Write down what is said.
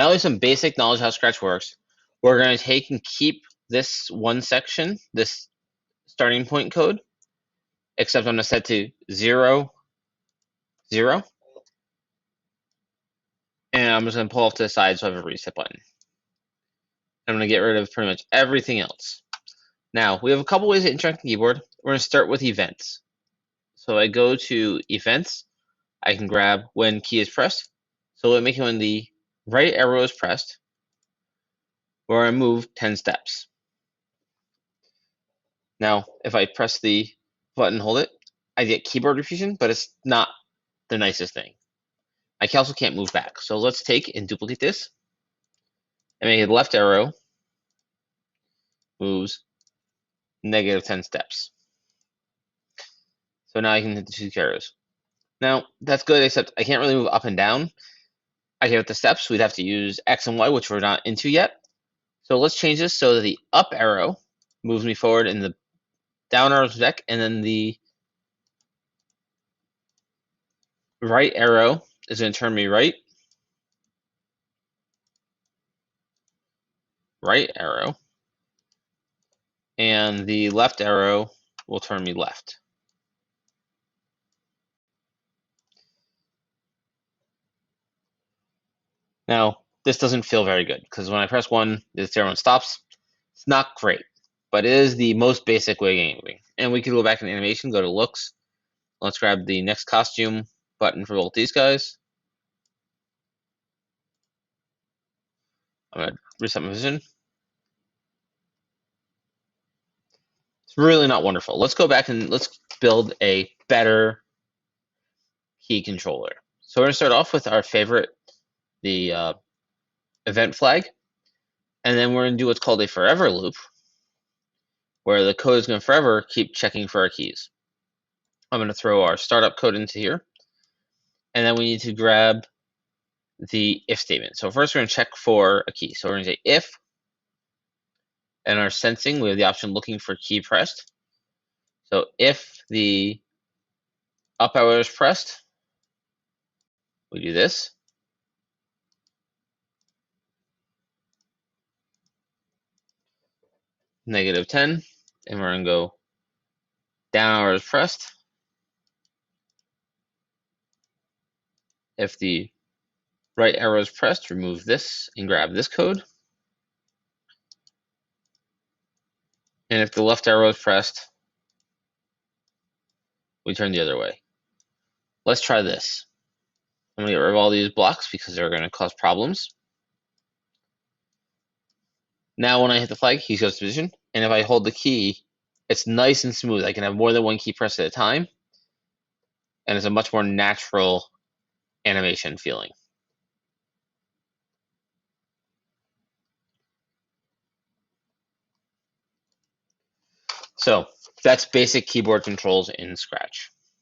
Now with some basic knowledge how Scratch works, we're going to take and keep this one section, this starting point code, except I'm going to set to 0, 0. And I'm just going to pull off to the side so I have a reset button. I'm going to get rid of pretty much everything else. Now, we have a couple ways to interact the keyboard. We're going to start with events. So I go to events. I can grab when key is pressed. So let me make it when the right arrow is pressed, where I move 10 steps. Now, if I press the button, hold it, I get keyboard refusion, but it's not the nicest thing. I also can't move back. So let's take and duplicate this and make it the left arrow moves negative 10 steps. So now I can hit the 2 arrows. Now, that's good, except I can't really move up and down. I can hit the steps. We'd have to use X and Y, which we're not into yet. So let's change this so that the up arrow moves me forward and the down arrow is back, and then the right arrow is going to turn me right. Right arrow. And the left arrow will turn me left. Now, this doesn't feel very good because when I press 1, the ceremony stops. It's not great, but it is the most basic way of getting moving. And we could go back in animation, go to looks. Let's grab the next costume button for both these guys. I'm going to reset my position. It's really not wonderful. Let's go back and let's build a better key controller. So we're going to start off with our favorite, the event flag. And then we're going to do what's called a forever loop, where the code is going to forever keep checking for our keys. I'm going to throw our startup code into here. And then we need to grab the if statement. So first we're going to check for a key. So we're going to say if, and our sensing, we have the option looking for key pressed. So if the up arrow is pressed, we do this. Negative 10, and we're going to go down arrow is pressed. If the right arrow is pressed, remove this and grab this code. And if the left arrow is pressed, we turn the other way. Let's try this. I'm going to get rid of all these blocks because they're going to cause problems. Now when I hit the flag, he goes to position. And if I hold the key, it's nice and smooth. I can have more than one key pressed at a time. And it's a much more natural animation feeling. So that's basic keyboard controls in Scratch.